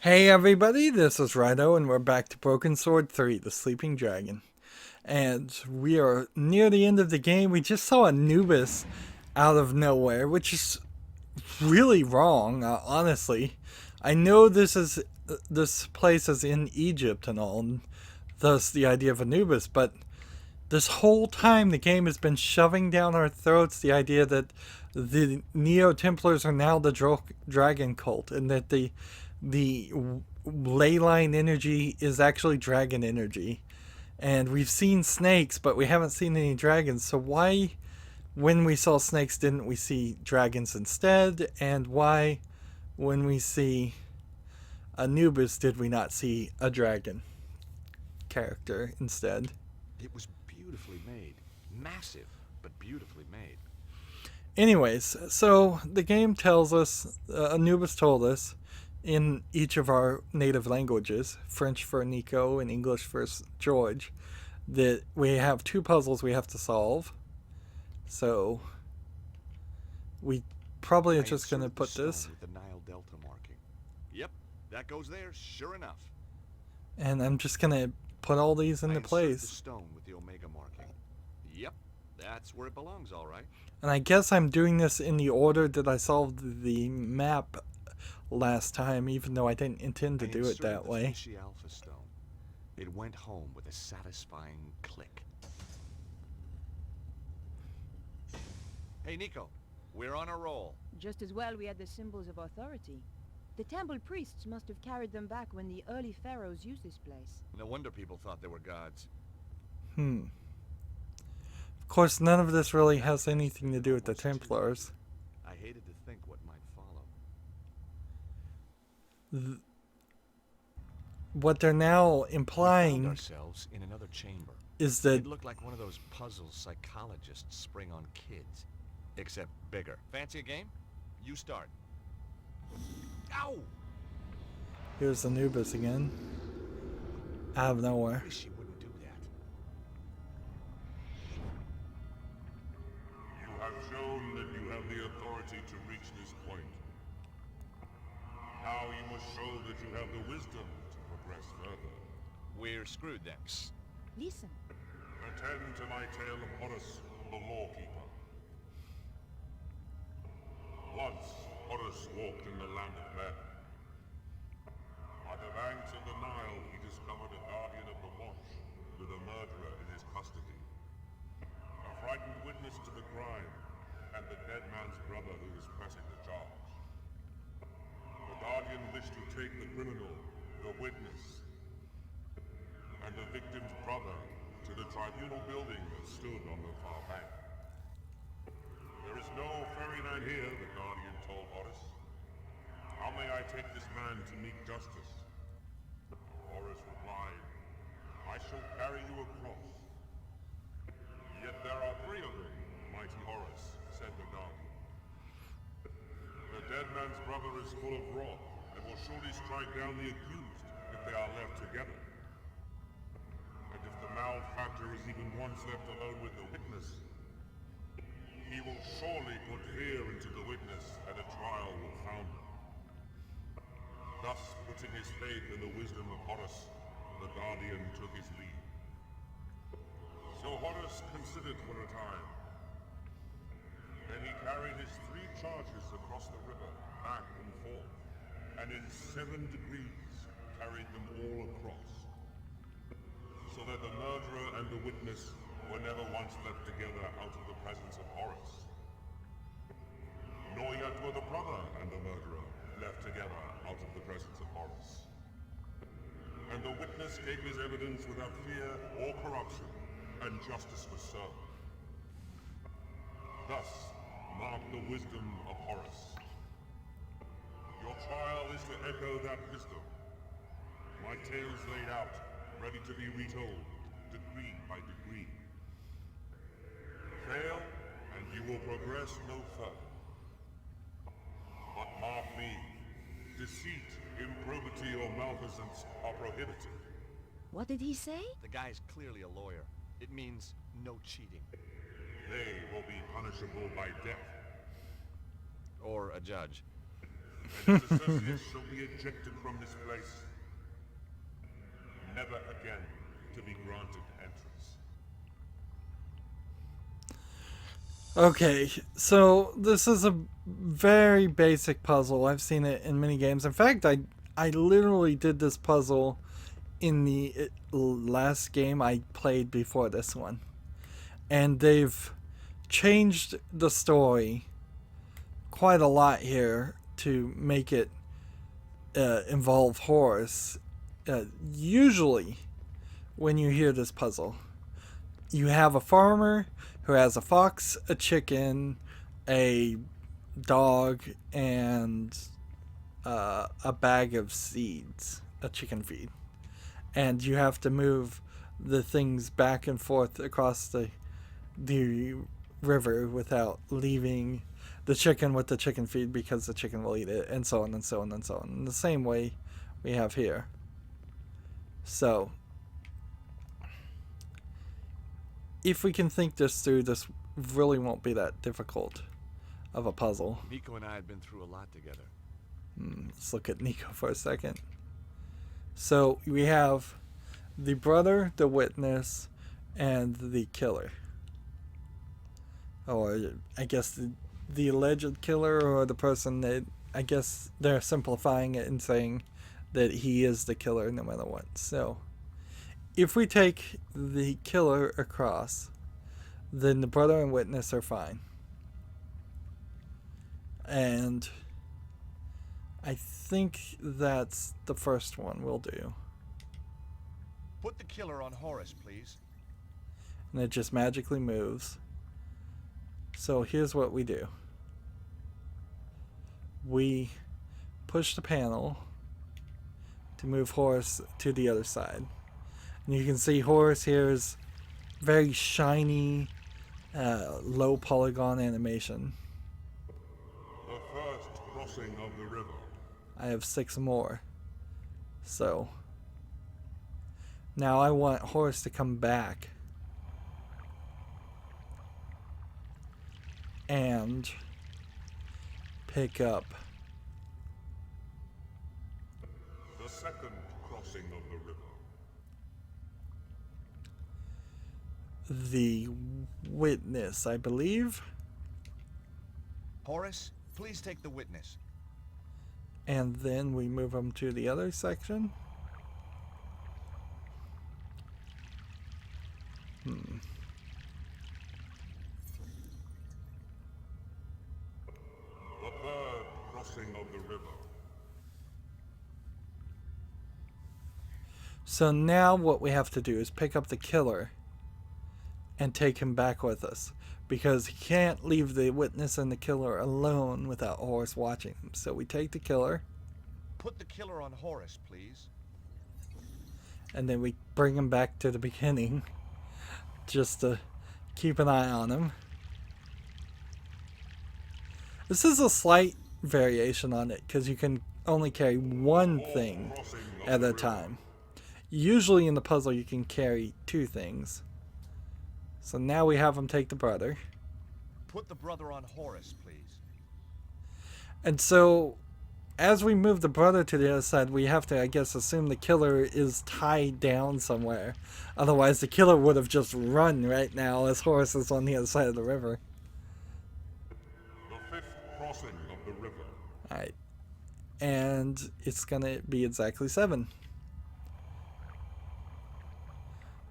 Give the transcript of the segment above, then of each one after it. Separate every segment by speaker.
Speaker 1: Hey everybody, this is Rydo and we're back to Broken Sword 3, The Sleeping Dragon. And we are near the end of the game. We just saw Anubis out of nowhere, which is really wrong, honestly. I know this place is in Egypt and all, and thus the idea of Anubis, but this whole time the game has been shoving down our throats the idea that the Neo Templars are now the dragon cult, and that the ley line energy is actually dragon energy. And we've seen snakes, but we haven't seen any dragons. So why, when we saw snakes, didn't we see dragons instead? And why, when we see Anubis, did we not see a dragon character instead?
Speaker 2: It was beautifully made. Massive, but beautifully made.
Speaker 1: Anyways, so the game tells us, Anubis told us, in each of our native languages, French for Nico and English for George, that we have two puzzles we have to solve. So we probably are
Speaker 2: I
Speaker 1: just going to
Speaker 2: inserted the
Speaker 1: put
Speaker 2: stone
Speaker 1: this,
Speaker 2: with the Nile Delta marking. Yep, that goes there, sure enough.
Speaker 1: and I'm just going to put all these
Speaker 2: I
Speaker 1: into
Speaker 2: inserted the
Speaker 1: place.
Speaker 2: stone with the Omega marking. Yep, that's where it belongs, all right.
Speaker 1: And I guess I'm doing this in the order that I solved the map last time, even though I didn't intend to
Speaker 2: I
Speaker 1: do it
Speaker 2: inserted
Speaker 1: that
Speaker 2: the
Speaker 1: way.
Speaker 2: Fishy Alpha stone. It went home with a satisfying click. Hey, Nico, we're on a roll.
Speaker 3: Just as well we had the symbols of authority. The temple priests must have carried them back when the early pharaohs used this place.
Speaker 2: No wonder people thought they were gods.
Speaker 1: Of course, none of this really has anything to do with the Templars.
Speaker 2: I hated to think what might follow.
Speaker 1: What they're now
Speaker 2: We found
Speaker 1: implying
Speaker 2: ourselves in another chamber.
Speaker 1: is that
Speaker 2: It looked like one of those puzzles psychologists spring on kids. Except bigger. Fancy a game? You start. Ow!
Speaker 1: here's Anubis again, out of nowhere.
Speaker 2: Wish you wouldn't do that.
Speaker 4: You have shown that you have the authority to reach this point. Now you must show that you have the wisdom to progress further.
Speaker 2: We're screwed then.
Speaker 3: Listen.
Speaker 4: Attend to my tale of Horus, the lawkeeper. Once, Horus walked in the land of men. By the banks of the Nile, he discovered a guardian of the watch with a murderer in his custody. A frightened witness to the crime, and the dead man's brother who was pressing the charge. The guardian wished to take the criminal, the witness, and the victim's brother to the tribunal building that stood on the far bank. There is no fairyland here, the guardian told Horus. How may I take this man to meet justice? Horus replied, I shall carry you across. Yet there are three of them, mighty Horus, said the guardian. The dead man's brother is full of wrath, and will surely strike down the accused if they are left together. And if the malefactor is even once left alone with the witness, he will surely put fear into the witness, and a trial will founder. Thus, putting his faith in the wisdom of Horus, the guardian took his leave. So Horus considered for a time. Then he carried his three charges across the river, back and forth, and in 7 degrees carried them all across, so that the murderer and the witness were never once left together out of the presence of Horus. Nor yet were the brother and the murderer left together out of the presence of Horus. And the witness gave his evidence without fear or corruption, and justice was served. Thus, mark the wisdom of Horus. Your trial is to echo that wisdom. My tale is laid out, ready to be retold, degree by degree. Fail, and you will progress no further. But mark me, deceit, improbity, or malfeasance are prohibited.
Speaker 3: What did he say?
Speaker 2: The guy's clearly a lawyer. It means no cheating.
Speaker 4: They will be punishable by death.
Speaker 2: Or a judge.
Speaker 4: and his associates shall be ejected from this place, never again to be granted entrance.
Speaker 1: Okay, so this is a very basic puzzle. I've seen it in many games. In fact, I literally did this puzzle in the last game I played before this one. And they've changed the story quite a lot here to make it involve Horace. Usually, when you hear this puzzle, you have a farmer who has a fox, a chicken, a dog, and a bag of seeds, a chicken feed. And you have to move the things back and forth across the river without leaving the chicken with the chicken feed, because the chicken will eat it, and so on and so on and so on. In the same way we have here. So, if we can think this through, this really won't be that difficult of a puzzle.
Speaker 2: Nico and I had been through a lot together.
Speaker 1: Let's look at Nico for a second. So we have the brother, the witness, and the killer. Or I guess the alleged killer, or the person that, I guess they're simplifying it and saying that he is the killer no matter what. So if we take the killer across, then the brother and witness are fine. And I think that's the first one we'll do.
Speaker 2: Put the killer on Horace, please.
Speaker 1: And it just magically moves. So here's what we do. We push the panel to move Horace to the other side. And you can see Horace here is very shiny, low polygon animation.
Speaker 4: The first crossing of the river.
Speaker 1: I have 6 more. So now I want Horace to come back and pick up
Speaker 4: The second crossing of the river.
Speaker 1: the witness, I believe.
Speaker 2: Horace, please take the witness.
Speaker 1: And then we move them to the other section.
Speaker 4: The third crossing of the river.
Speaker 1: So now what we have to do is pick up the killer and take him back with us, because he can't leave the witness and the killer alone without Horace watching him. So we take the killer,
Speaker 2: Put the killer on Horace, please.
Speaker 1: and then we bring him back to the beginning just to keep an eye on him. This is a slight variation on it, because you can only carry one thing at a time. Usually in the puzzle you can carry 2 things. So now we have him take the brother.
Speaker 2: Put the brother on Horace, please.
Speaker 1: And so as we move the brother to the other side, we have to, I guess, assume the killer is tied down somewhere. Otherwise the killer would have just run right now as Horace is on the other side of the river.
Speaker 4: The fifth crossing of the river.
Speaker 1: Alright. And it's gonna be exactly 7.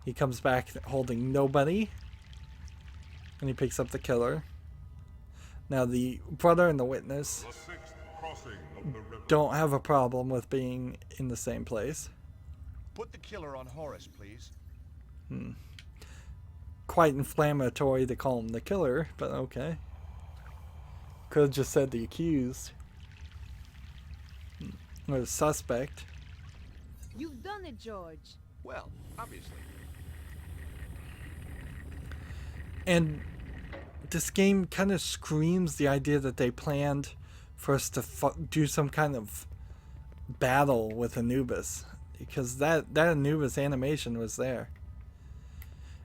Speaker 1: He comes back holding nobody. And he picks up the killer. Now the brother and the witness
Speaker 4: The sixth crossing of the river.
Speaker 1: don't have a problem with being in the same place.
Speaker 2: Put the killer on Horace, please.
Speaker 1: Quite inflammatory to call him the killer, but okay. Could have just said the accused. Or the suspect.
Speaker 3: You've done it, George.
Speaker 2: Well, obviously.
Speaker 1: And this game kind of screams the idea that they planned for us to do some kind of battle with Anubis, because that Anubis animation was there.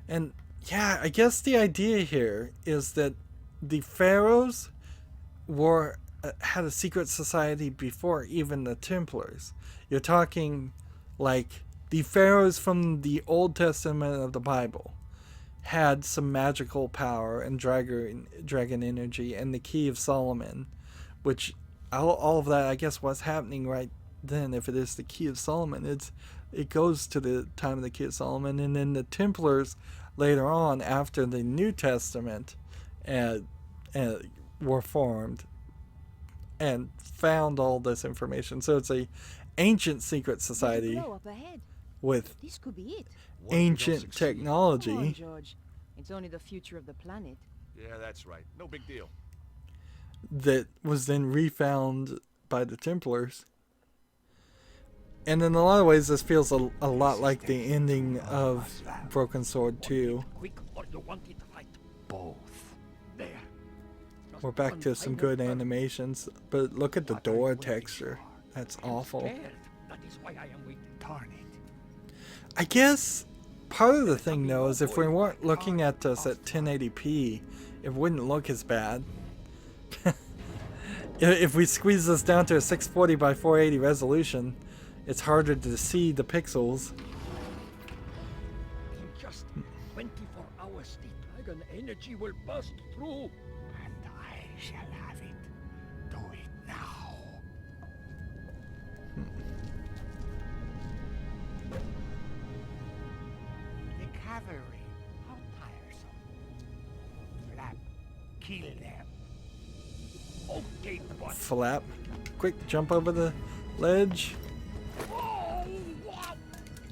Speaker 1: And yeah, I guess the idea here is that the pharaohs were had a secret society before even the Templars. You're talking like the pharaohs from the Old Testament of the Bible had some magical power and dragon energy, and the Key of Solomon, which all of that, I guess, what's happening right then, if it is the Key of Solomon, it goes to the time of the Key of Solomon, and then the Templars later on, after the New Testament, were formed and found all this information. So it's a ancient secret
Speaker 3: There's a
Speaker 1: society
Speaker 3: glow up ahead.
Speaker 1: with
Speaker 3: This could be it.
Speaker 2: What if we don't
Speaker 1: ancient
Speaker 2: succeed?
Speaker 3: Come on,
Speaker 1: technology
Speaker 3: George. It's only the future of the planet.
Speaker 2: Yeah, that's right. No big deal.
Speaker 1: that was then refound by the Templars. And in a lot of ways, this feels a lot like the ending of Broken Sword 2.
Speaker 5: Quick, or you want it right?
Speaker 6: Both.
Speaker 5: There.
Speaker 1: We're back to some good animations, but look at the
Speaker 6: What are you
Speaker 1: door
Speaker 6: waiting
Speaker 1: texture.
Speaker 6: for?
Speaker 1: That's awful.
Speaker 5: Scared. That is why I am waiting.
Speaker 6: Darn it.
Speaker 1: I guess part of the thing, though, is if we weren't looking at this at 1080p, it wouldn't look as bad. If we squeeze this down to a 640 by 480 resolution, it's harder to see the pixels.
Speaker 5: In just 24 hours, the dragon energy will burst through.
Speaker 6: And I shall have it. Do it now. The cavalry. How tiresome. Flap. Kill them.
Speaker 5: Okay, boy.
Speaker 1: Flap. Quick, jump over the ledge.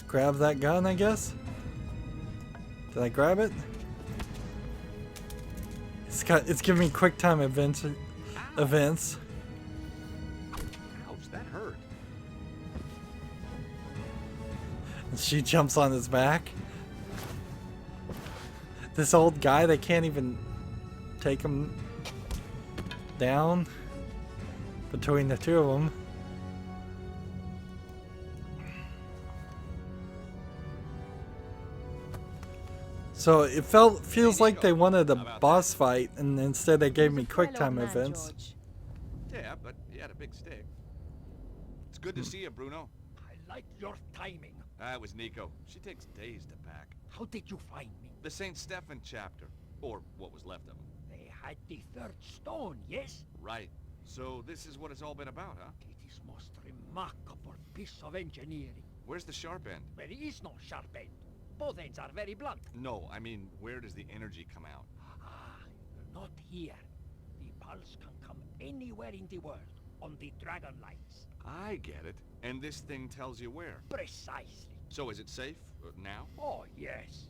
Speaker 1: Grab that gun, I guess. Did I grab it? It's giving me quick time events.
Speaker 2: Ouch, that hurt.
Speaker 1: She jumps on his back. This old guy, they can't even take him down between the two of them. So it feels like they wanted a boss fight, and instead they gave me quick time events.
Speaker 2: Yeah, but he had a big stick. It's good to see you, Bruno.
Speaker 5: I like your timing.
Speaker 2: That was Nico. She takes days to pack.
Speaker 5: How did you find me?
Speaker 2: The St. Stephen chapter. Or what was left of him.
Speaker 5: They had the third stone, yes?
Speaker 2: Right. So this is what it's all been about, huh?
Speaker 5: It is most remarkable piece of engineering.
Speaker 2: Where's the sharp end?
Speaker 5: There is no sharp end. Both ends are very blunt.
Speaker 2: No, I mean, where does the energy come out?
Speaker 5: Ah, not here. The pulse can come anywhere in the world, on the dragon lines.
Speaker 2: I get it. And this thing tells you where.
Speaker 5: Precisely.
Speaker 2: So is it safe? Now?
Speaker 5: Oh, yes.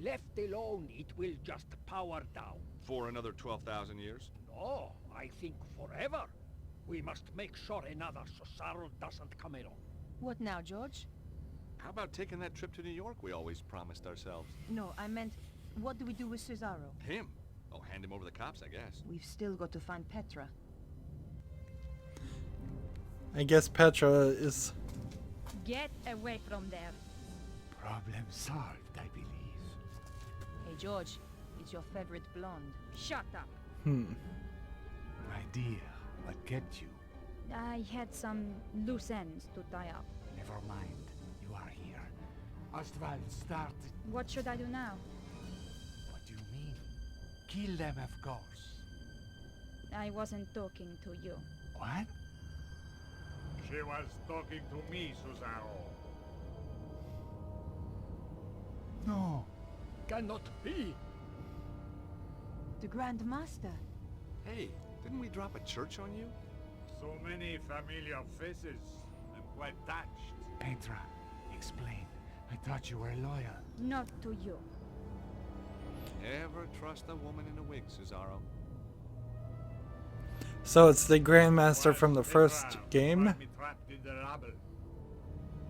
Speaker 5: Left alone, it will just power down.
Speaker 2: For another 12,000 years?
Speaker 5: No, I think forever. We must make sure another Cesaro doesn't come along.
Speaker 3: What now, George?
Speaker 2: How about taking that trip to New York we always promised ourselves?
Speaker 3: No, I meant, what do we do with Cesaro?
Speaker 2: Him? Oh, hand him over the cops, I guess.
Speaker 3: We've still got to find Petra.
Speaker 1: I guess Petra is...
Speaker 7: Get away from there.
Speaker 6: Problem solved, I believe.
Speaker 3: Hey, George, it's your favorite blonde.
Speaker 7: Shut up.
Speaker 6: My dear, what kept you?
Speaker 7: I had some loose ends to tie up.
Speaker 6: Never mind. You are here. Ostwald started.
Speaker 7: What should I do now?
Speaker 6: What do you mean? Kill them, of course.
Speaker 7: I wasn't talking to you.
Speaker 6: What?
Speaker 4: She was talking to me, Cesaro.
Speaker 6: No.
Speaker 5: Cannot be.
Speaker 3: The Grand Master.
Speaker 2: Hey, didn't we drop a church on you?
Speaker 4: So many familiar faces. I'm quite touched.
Speaker 6: Petra, explain. I thought you were loyal.
Speaker 7: Not to you.
Speaker 2: Never trust a woman in a wig, Cesaro.
Speaker 1: So it's the Grandmaster from the
Speaker 4: Petra
Speaker 1: first
Speaker 4: who
Speaker 1: game?
Speaker 4: found me trapped in the rubble.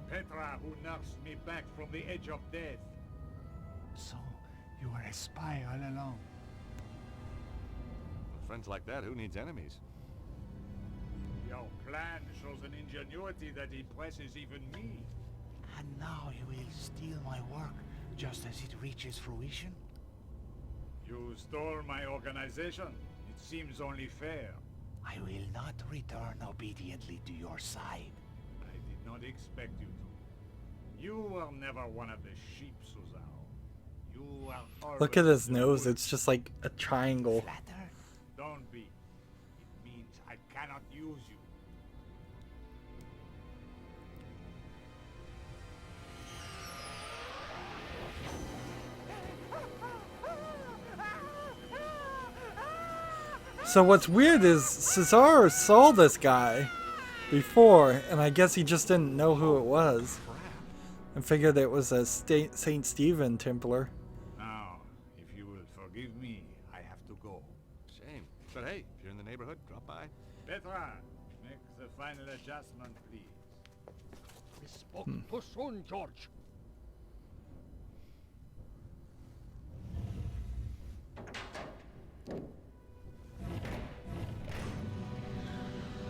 Speaker 4: Petra who nursed me back from the edge of death.
Speaker 6: So, you were a spy all along.
Speaker 2: With friends like that, who needs enemies?
Speaker 4: Your plan shows an ingenuity that impresses even me.
Speaker 6: And now you will steal my work just as it reaches fruition?
Speaker 4: You stole my organization. It seems only fair.
Speaker 6: I will not return obediently to your side.
Speaker 5: I did not expect you to. You were never one of the sheep, Suzao. You are always
Speaker 1: Look at his
Speaker 5: the
Speaker 1: nose.
Speaker 5: wolf.
Speaker 1: It's just like a triangle.
Speaker 6: Flattered?
Speaker 5: Don't be. It means I cannot use you.
Speaker 1: So what's weird is Cesar saw this guy before, and I guess he just didn't know who it was. And figured it was a Saint Stephen Templar.
Speaker 5: Now, if you will forgive me, I have to go.
Speaker 2: Shame. But hey, if you're in the neighborhood, drop by.
Speaker 5: Petra, make the final adjustment, please.
Speaker 8: We spoke too soon, George.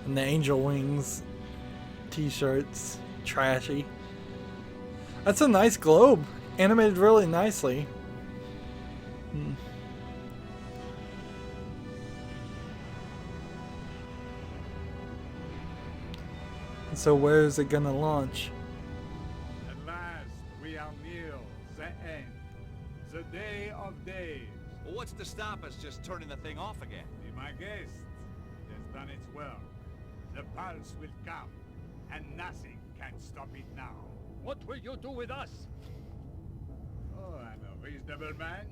Speaker 1: And the angel wings t-shirts. Trashy. That's a nice globe. Animated really nicely. So where is it gonna launch?
Speaker 5: At last, we are near the end. The day of days.
Speaker 2: Well, what's to stop us just turning the thing off again?
Speaker 5: Be my guest. It has done its work. The pulse will come, and nothing can stop it now.
Speaker 8: What will you do with us?
Speaker 5: Oh, I'm a reasonable man.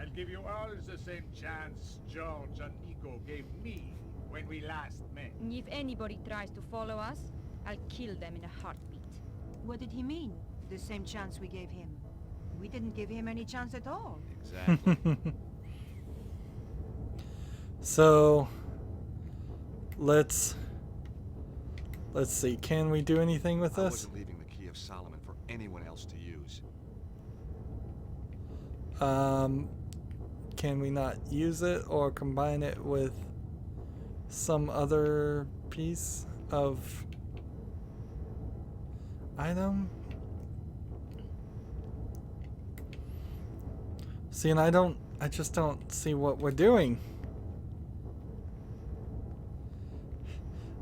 Speaker 5: I'll give you all the same chance George and Nico gave me when we last met.
Speaker 7: If anybody tries to follow us, I'll kill them in a heartbeat.
Speaker 3: What did he mean? The same chance we gave him. We didn't give him any chance at all.
Speaker 2: Exactly.
Speaker 1: So let's see. Can we do anything with
Speaker 2: I
Speaker 1: this?
Speaker 2: wasn't leaving the Key of Solomon for anyone else to use.
Speaker 1: Can we not use it or combine it with some other piece of item? See, and I just don't see what we're doing.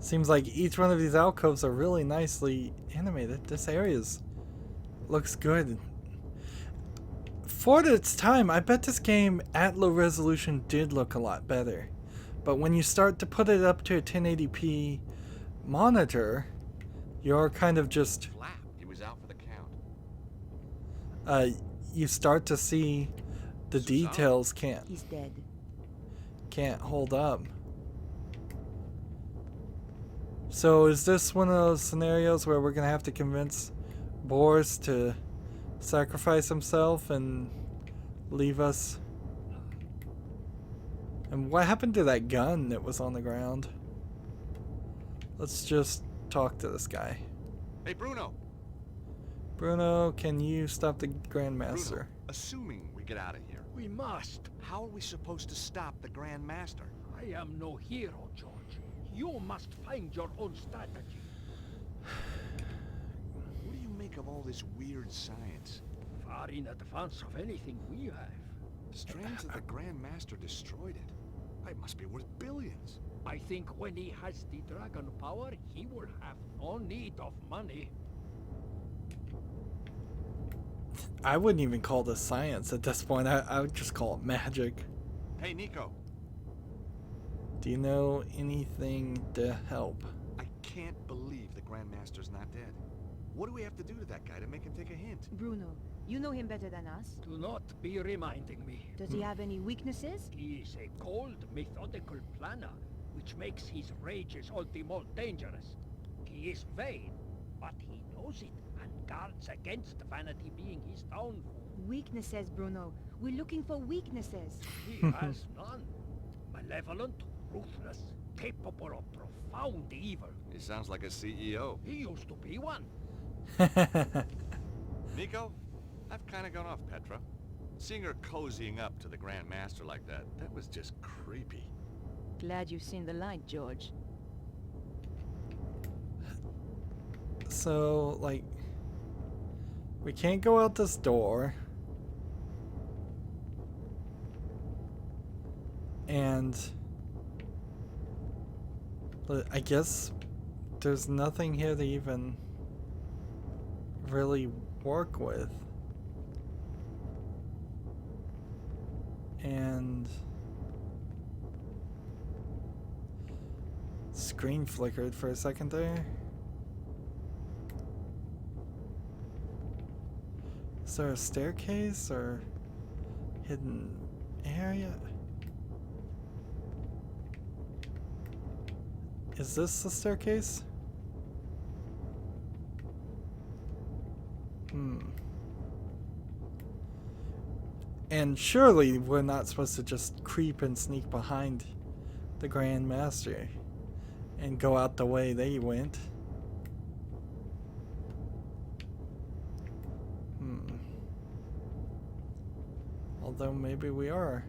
Speaker 1: Seems like each one of these alcoves are really nicely animated. This area's looks good. For its time, I bet this game at low resolution did look a lot better. But when you start to put it up to a 1080p monitor, you're kind of just
Speaker 2: Flap. He was out for the count.
Speaker 1: you start to see the
Speaker 2: Suzanne?
Speaker 1: details
Speaker 3: He's dead.
Speaker 1: can't hold up. So is this one of those scenarios where we're gonna have to convince Boris to sacrifice himself and leave us? And what happened to that gun that was on the ground? Let's just talk to this guy.
Speaker 2: Hey, Bruno.
Speaker 1: Bruno, can you stop the Grandmaster?
Speaker 2: Bruno, assuming we get out of here,
Speaker 8: We must.
Speaker 2: how are we supposed to stop the Grand Master?
Speaker 8: I am no hero, George. You must find your own strategy.
Speaker 2: What do you make of all this weird science?
Speaker 8: Far in advance of anything we have.
Speaker 2: Strange that the Grand Master destroyed it. It must be worth billions.
Speaker 8: I think when he has the dragon power, he will have no need of money.
Speaker 1: I wouldn't even call this science at this point. I would just call it magic.
Speaker 2: Hey, Nico.
Speaker 1: Do you know anything to help?
Speaker 2: I can't believe the Grand Master's not dead. What do we have to do to that guy to make him take a hint?
Speaker 3: Bruno, you know him better than us.
Speaker 8: Do not be reminding me.
Speaker 3: Does he have any weaknesses?
Speaker 8: He is a cold, methodical planner, which makes his rages all the more dangerous. He is vain, but he knows it and guards against vanity being his downfall.
Speaker 3: Weaknesses, Bruno. We're looking for weaknesses.
Speaker 8: He has none. Malevolent, ruthless, capable of profound evil.
Speaker 2: He sounds like a CEO.
Speaker 8: He used to be one.
Speaker 2: Nico, I've kind of gone off Petra. Seeing her cozying up to the Grand Master like that was just creepy.
Speaker 3: Glad you've seen the light, George.
Speaker 1: So, like, we can't go out this door. And But I guess there's nothing here to even really work with. And screen flickered for a second there. Is there a staircase or hidden area? Is this the staircase? And surely we're not supposed to just creep and sneak behind the Grand Master and go out the way they went. Although maybe we are.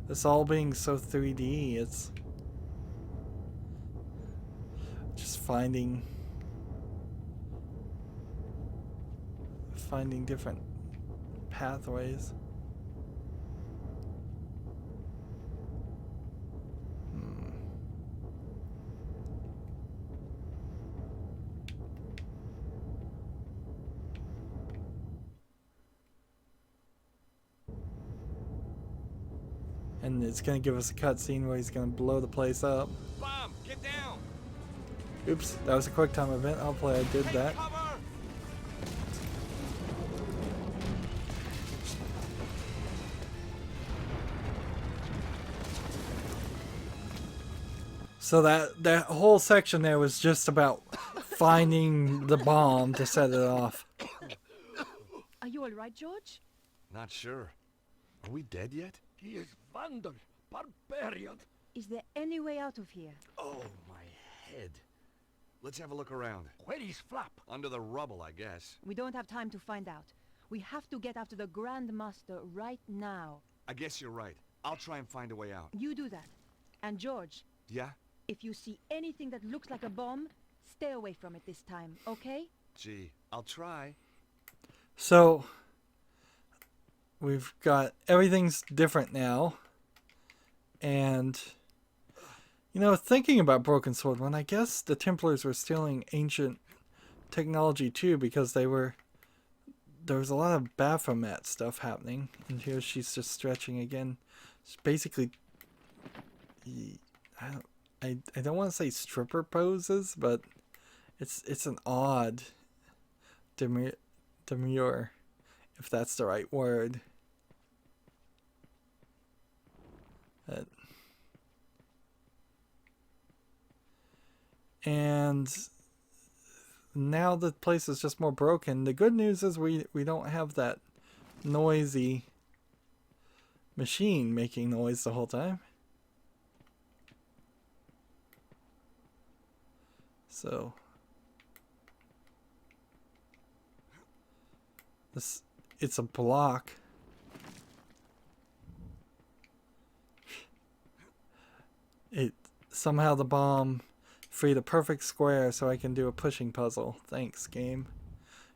Speaker 1: This all being so 3D, it's just finding different pathways. And it's gonna give us a cutscene where he's gonna blow the place up.
Speaker 2: Bomb, get down!
Speaker 1: Oops, that was a quick time event. Hopefully I did that.
Speaker 2: Cover!
Speaker 1: So that whole section there was just about finding the bomb to set it off.
Speaker 3: Are you all right, George?
Speaker 2: Not sure. Are we dead yet?
Speaker 8: He is vandal, barbarian.
Speaker 3: Is there any way out of here?
Speaker 2: Oh, my head. Let's have a look around.
Speaker 8: Where is Flap?
Speaker 2: Under the rubble, I guess.
Speaker 3: We don't have time to find out. We have to get after the Grand Master right now.
Speaker 2: I guess you're right. I'll try and find a way out.
Speaker 3: You do that. And George,
Speaker 2: Yeah?
Speaker 3: if you see anything that looks like a bomb, stay away from it this time, okay?
Speaker 2: Gee, I'll try.
Speaker 1: So we've got everything's different now. And you know, thinking about Broken Sword, when I guess the Templars were stealing ancient technology too, because there was a lot of Baphomet stuff happening. And here she's just stretching again. It's basically, I don't want to say stripper poses, but it's an odd demure, if that's the right word. And now the place is just more broken. The good news is we don't have that noisy machine making noise the whole time. So it's a block. Somehow the bomb freed a perfect square so I can do a pushing puzzle. Thanks, game.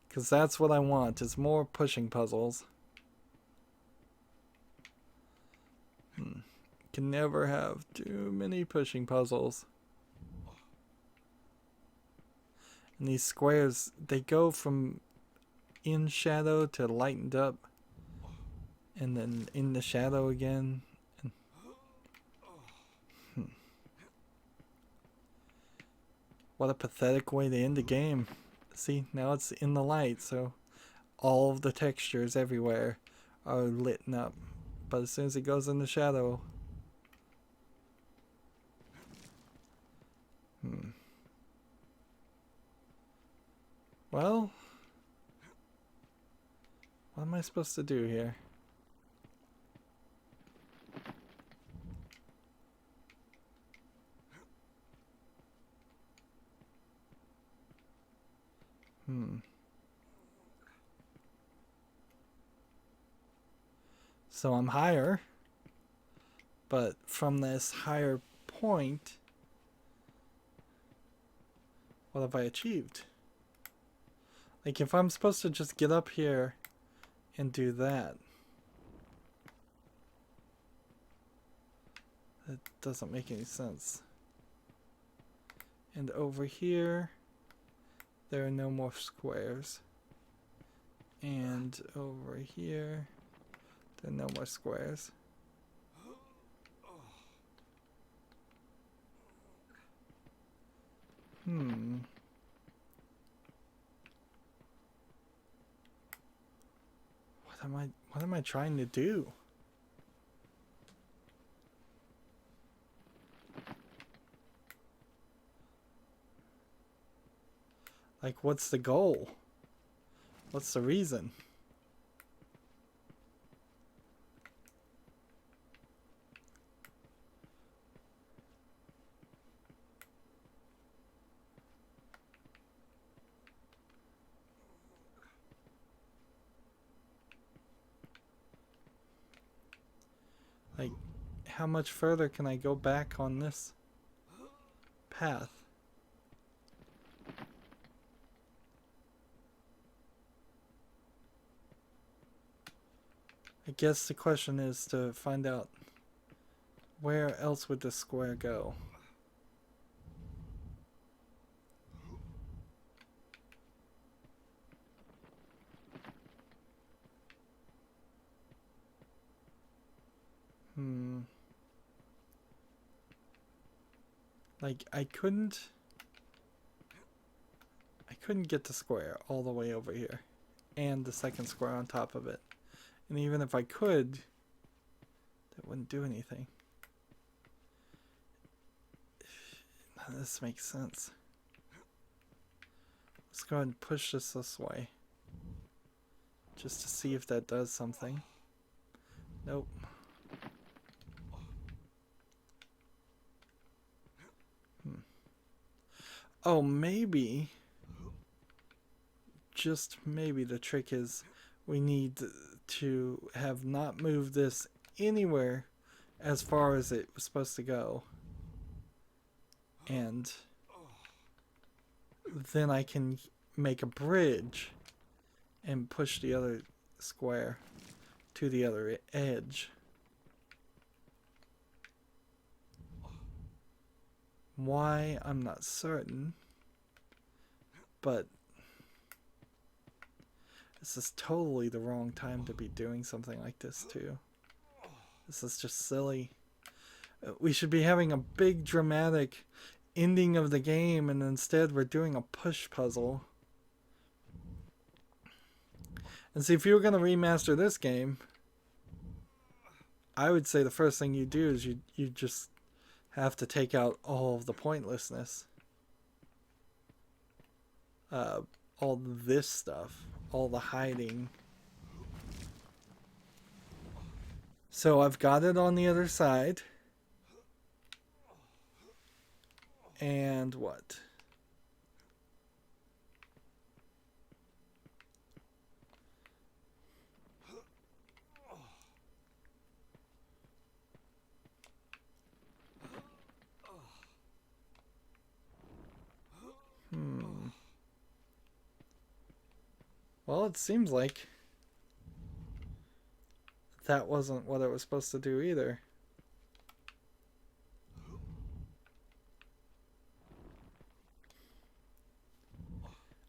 Speaker 1: Because that's what I want, is more pushing puzzles. Can never have too many pushing puzzles. And these squares, they go from in shadow to lightened up. And then in the shadow again. What a pathetic way to end the game. See, now it's in the light, so all of the textures everywhere are lit up. But as soon as it goes in the shadow... Well... what am I supposed to do here? So I'm higher, but from this higher point, what have I achieved? Like, if I'm supposed to just get up here and do that, That doesn't make any sense. And over here, there are no more squares. And over here, there are no more squares. What am I trying to do? Like, what's the goal? What's the reason? Like, how much further can I go back on this path? I guess the question is to find out where else would this square go? Like, I couldn't get the square all the way over here and the second square on top of it. And even if I could, that wouldn't do anything. None of this makes sense. Let's go ahead and push this way. Just to see if that does something. Nope. Oh, maybe, just maybe the trick is we need to have not moved this anywhere as far as it was supposed to go. And then I can make a bridge and push the other square to the other edge. Why, I'm not certain, but this is totally the wrong time to be doing something like this too. This is just silly. We should be having a big dramatic ending of the game, and instead we're doing a push puzzle. And see, if you were going to remaster this game, I would say the first thing you do is you just have to take out all of the pointlessness. All this stuff. All the hiding. So I've got it on the other side. And what? Well, it seems like that wasn't what it was supposed to do either.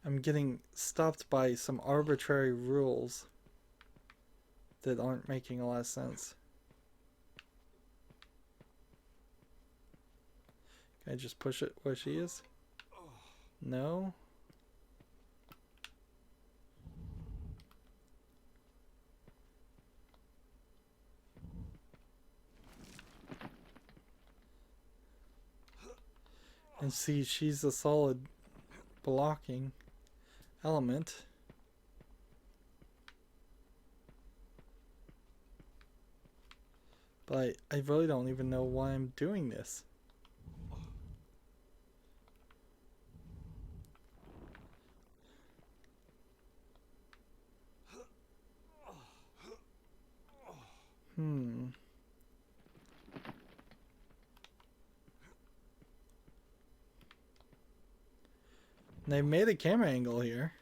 Speaker 1: I'm getting stopped by some arbitrary rules that aren't making a lot of sense. Can I just push it where she is? No? And see, she's a solid blocking element. But I really don't even know why I'm doing this. They made a camera angle here.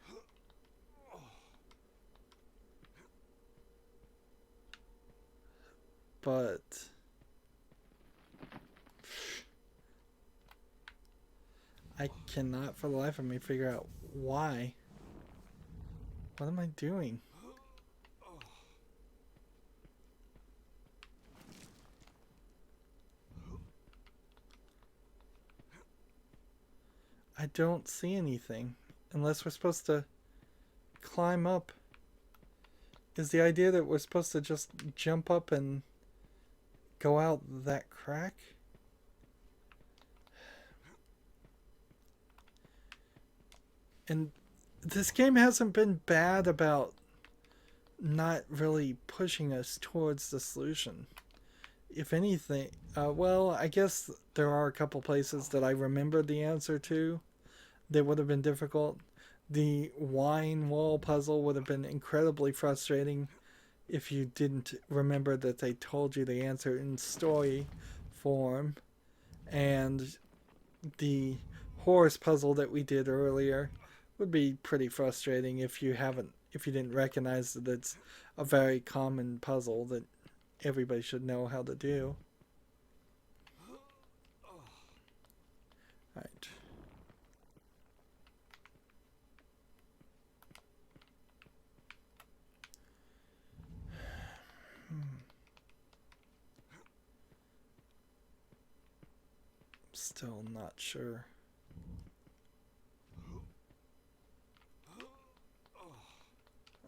Speaker 1: But I cannot for the life of me figure out why. What am I doing? I don't see anything. Unless we're supposed to climb up. Is the idea that we're supposed to just jump up and go out that crack? And this game hasn't been bad about not really pushing us towards the solution. If anything, well, I guess there are a couple places that I remember the answer to that would have been difficult. The wine wall puzzle would have been incredibly frustrating if you didn't remember that they told you the answer in story form. And the horse puzzle that we did earlier would be pretty frustrating if you didn't recognize that it's a very common puzzle that everybody should know how to do. Right. Still not sure.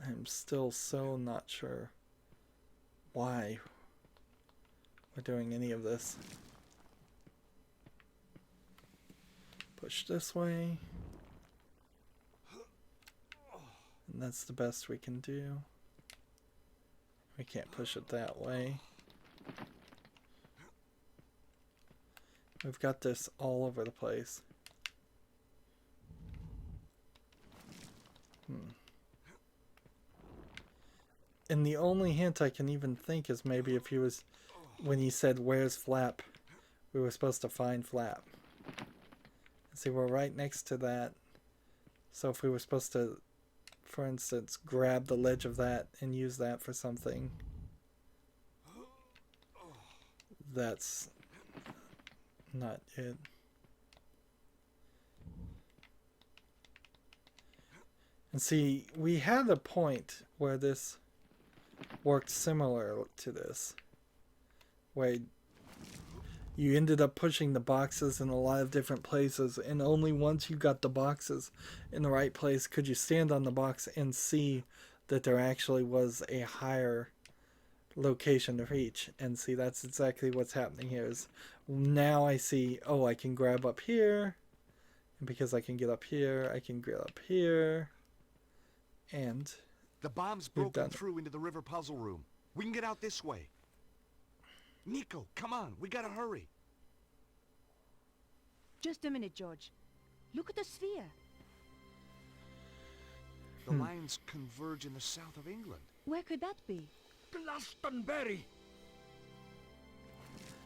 Speaker 1: I'm still so not sure why we're doing any of this. Push this way. And that's the best we can do. We can't push it that way. We've got this all over the place. And the only hint I can even think is maybe if he was, when he said, "Where's Flap?" we were supposed to find Flap. See, we're right next to that. So if we were supposed to, for instance, grab the ledge of that and use that for something, that's not it. And see, we had a point where this worked similar to this, where you ended up pushing the boxes in a lot of different places, and only once you got the boxes in the right place could you stand on the box and see that there actually was a higher location to reach. And see, that's exactly what's happening here. Is now I see, oh, I can grab up here, and because I can get up here, I can get up here, and
Speaker 2: The bomb's broken through into the river puzzle room. We can get out this way. Nico, come on, we gotta hurry.
Speaker 3: Just a minute, George. Look at the sphere.
Speaker 2: The lines converge in the south of England.
Speaker 3: Where could that be?
Speaker 8: Glastonbury!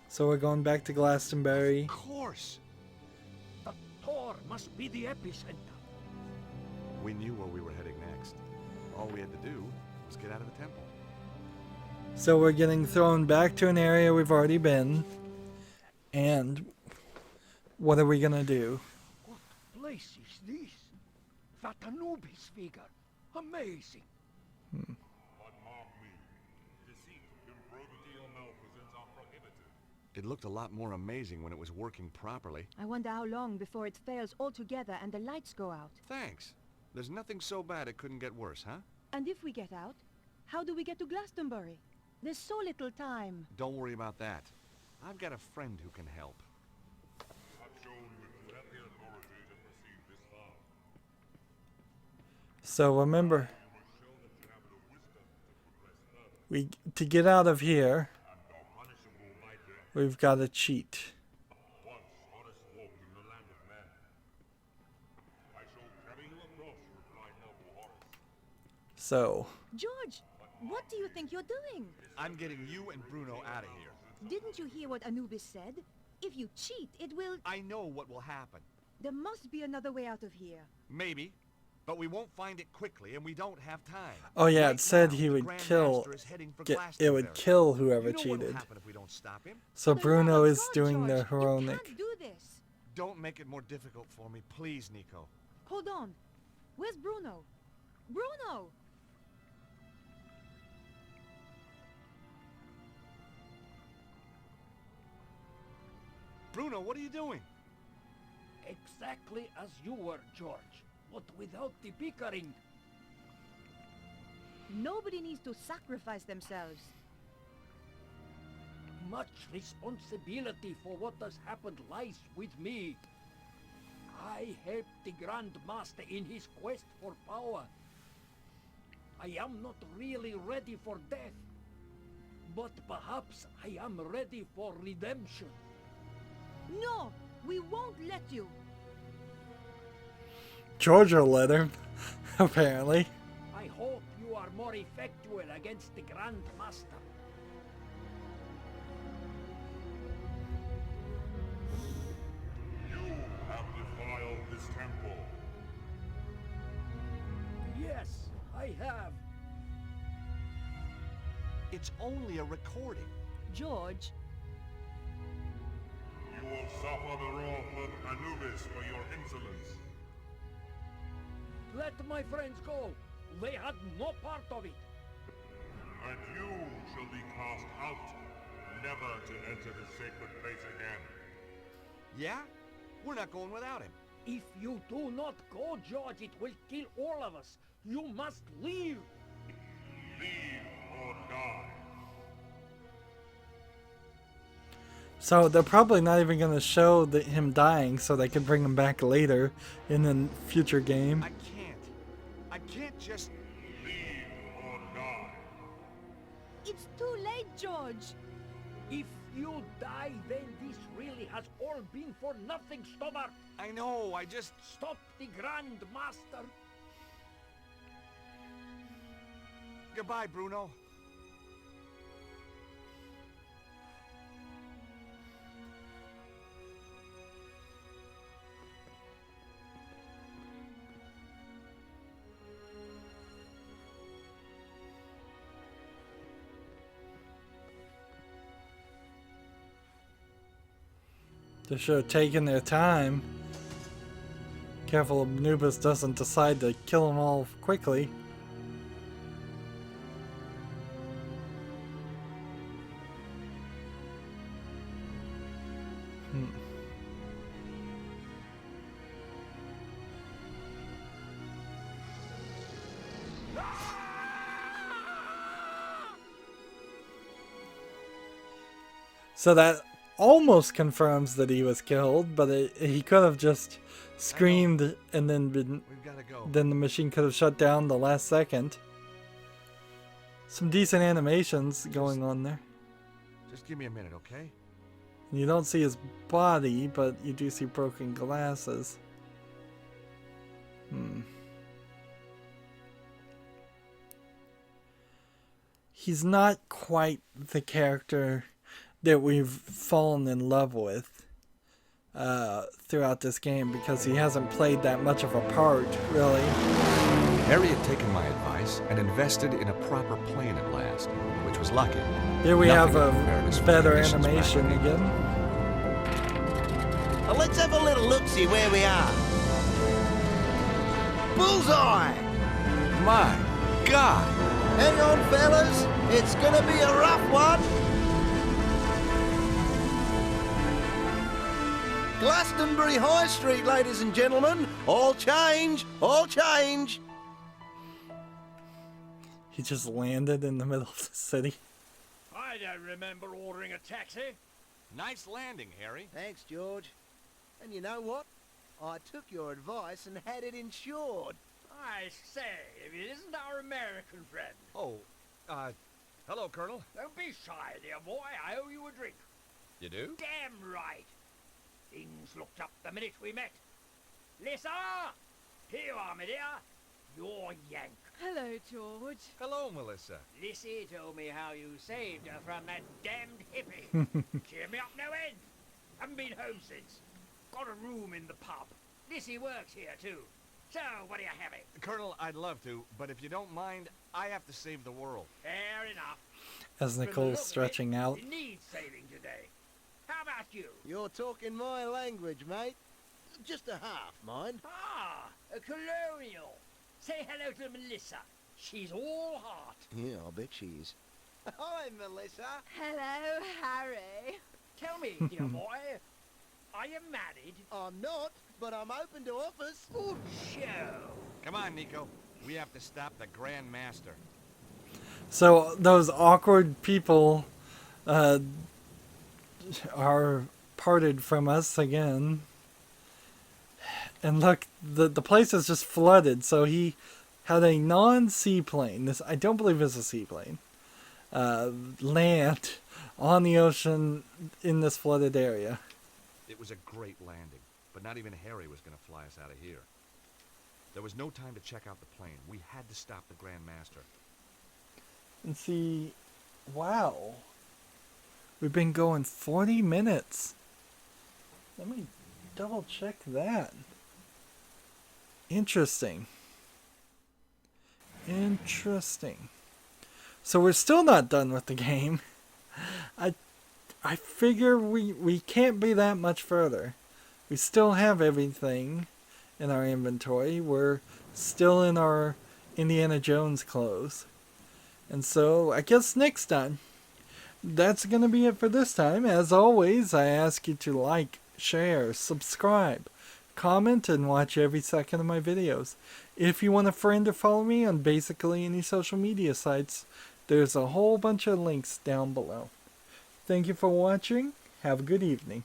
Speaker 1: So we're going back to Glastonbury.
Speaker 2: Of course.
Speaker 8: The Tor must be the epicenter.
Speaker 2: We knew where we were heading next. All we had to do was get out of the temple.
Speaker 1: So we're getting thrown back to an area we've already been. And what are we gonna do?
Speaker 8: What place is this? That Anubis figure. Amazing.
Speaker 4: But mark me, deceit, improbity, or malpresence are prohibited.
Speaker 2: It looked a lot more amazing when it was working properly.
Speaker 3: I wonder how long before it fails altogether and the lights go out.
Speaker 2: Thanks. There's nothing so bad it couldn't get worse, huh?
Speaker 3: And if we get out, how do we get to Glastonbury? There's so little time.
Speaker 2: Don't worry about that. I've got a friend who can help.
Speaker 4: I've shown that you have the authority to proceed this far.
Speaker 1: So remember,
Speaker 4: You must show that you have the wisdom to progress further.
Speaker 1: to get out of here,
Speaker 4: And are punishable by death.
Speaker 1: we've got to cheat.
Speaker 4: Once Horace walked in the land of men. I shall carry you across, replied noble Horace.
Speaker 1: So,
Speaker 3: George, what do you think you're doing?
Speaker 2: I'm getting you and Bruno out of here.
Speaker 3: Didn't you hear what Anubis said? If you cheat, it will...
Speaker 2: I know what will happen.
Speaker 3: There must be another way out of here.
Speaker 2: Maybe. But we won't find it quickly, and we don't have time.
Speaker 1: oh yeah,
Speaker 2: Right
Speaker 1: it said
Speaker 2: now,
Speaker 1: he
Speaker 2: the
Speaker 1: would
Speaker 2: Grand
Speaker 1: kill,
Speaker 2: Master is heading for
Speaker 1: it
Speaker 2: Glastonbury.
Speaker 1: would kill whoever
Speaker 2: You know what'll
Speaker 1: cheated.
Speaker 2: happen if we don't stop him.
Speaker 1: So
Speaker 3: For the
Speaker 1: Bruno
Speaker 3: love of
Speaker 1: is
Speaker 3: God,
Speaker 1: doing the
Speaker 3: George,
Speaker 1: heroic.
Speaker 3: You can't do this.
Speaker 2: Don't make it more difficult for me, please, Nico.
Speaker 3: Hold on. Where's Bruno? Bruno!
Speaker 2: Bruno, what are you doing?
Speaker 8: Exactly as you were, George, but without the bickering.
Speaker 3: Nobody needs to sacrifice themselves.
Speaker 8: Much responsibility for what has happened lies with me. I helped the Grand Master in his quest for power. I am not really ready for death, but perhaps I am ready for redemption.
Speaker 3: No! We won't let you!
Speaker 1: George will let him, apparently.
Speaker 8: I hope you are more effectual against the Grand Master.
Speaker 4: You have defiled this temple.
Speaker 8: Yes, I have.
Speaker 2: It's only a recording.
Speaker 3: George,
Speaker 4: You will suffer the wrath of Anubis for your insolence.
Speaker 8: Let my friends go. They had no part of it.
Speaker 4: And you shall be cast out, never to enter the sacred place again.
Speaker 2: Yeah? We're not going without him.
Speaker 8: If you do not go, George, it will kill all of us. You must leave.
Speaker 4: Leave or die.
Speaker 1: So they're probably not even going to show him dying so they can bring him back later in the future game.
Speaker 2: I can't just...
Speaker 4: Leave or die.
Speaker 3: it's too late, George!
Speaker 8: If you die, then this really has all been for nothing, Stobbart.
Speaker 2: I know, I just...
Speaker 8: Stop the Grand Master.
Speaker 2: Goodbye, Bruno.
Speaker 1: They should have taken their time. Careful Anubis doesn't decide to kill them all quickly. So that almost confirms that he was killed, but he could have just screamed and then been.
Speaker 2: We've got to go.
Speaker 1: Then the machine could have shut down the last second. Some decent animations going on there.
Speaker 2: Just give me a minute, okay?
Speaker 1: You don't see his body, but you do see broken glasses. He's not quite the character that we've fallen in love with throughout this game because he hasn't played that much of a part, really.
Speaker 2: Harry had taken my advice and invested in a proper plane at last, which was lucky.
Speaker 1: Here we have
Speaker 2: Nothing
Speaker 1: a
Speaker 2: in fairness for
Speaker 1: better
Speaker 2: conditions back
Speaker 1: animation
Speaker 2: in
Speaker 1: again.
Speaker 9: Now let's have a little look-see where we are. Bullseye!
Speaker 2: My God!
Speaker 9: Hang on, fellas. It's gonna be a rough one. Glastonbury High Street, ladies and gentlemen. All change, all change.
Speaker 1: He just landed in the middle of the city.
Speaker 8: I don't remember ordering a taxi.
Speaker 2: Nice landing, Harry.
Speaker 9: Thanks, George. And you know what? I took your advice and had it insured.
Speaker 8: I say, if it isn't our American friend.
Speaker 2: Oh, hello, Colonel.
Speaker 8: Don't be shy, dear boy. I owe you a drink.
Speaker 2: You do?
Speaker 8: Damn right. Things looked up the minute we met. Lisa! Here you are, my dear. You're Yank.
Speaker 3: Hello, George.
Speaker 2: Hello, Melissa.
Speaker 8: Lissy told me how you saved her from that damned hippie. Cheer me up no end. Haven't been home since. Got a room in the pub. Lissy works here, too. So, what are you having?
Speaker 2: Colonel, I'd love to, but if you don't mind, I have to save the world.
Speaker 8: Fair enough.
Speaker 1: As
Speaker 8: From the
Speaker 1: Nicole's
Speaker 8: look of
Speaker 1: stretching
Speaker 8: it,
Speaker 1: out.
Speaker 8: It needs saving today. How about at you?
Speaker 9: You're talking my language, mate. Just a half, mind.
Speaker 8: Ah, a colonial. Say hello to Melissa. She's all heart.
Speaker 9: Yeah, I bet she is. Hi, Melissa.
Speaker 3: Hello, Harry.
Speaker 8: Tell me, dear boy, are you married?
Speaker 9: I'm not, but I'm open to offers.
Speaker 8: Good show.
Speaker 2: Come on, Nico. We have to stop the Grand Master.
Speaker 1: So those awkward people are parted from us again. And look, the place is just flooded. So he had a non-seaplane. This, I don't believe is a seaplane. Land on the ocean in this flooded area.
Speaker 2: It was a great landing, but not even Harry was going to fly us out of here. There was no time to check out the plane. We had to stop the Grand Master.
Speaker 1: And see, wow. We've been going 40 minutes. Let me double check that. Interesting. Interesting. So we're still not done with the game. I figure we can't be that much further. We still have everything in our inventory. We're still in our Indiana Jones clothes. And so I guess next time, that's going to be it for this time. As always, I ask you to like, share, subscribe, comment, and watch every second of my videos. If you want a friend to follow me on basically any social media sites, there's a whole bunch of links down below. Thank you for watching. Have a good evening.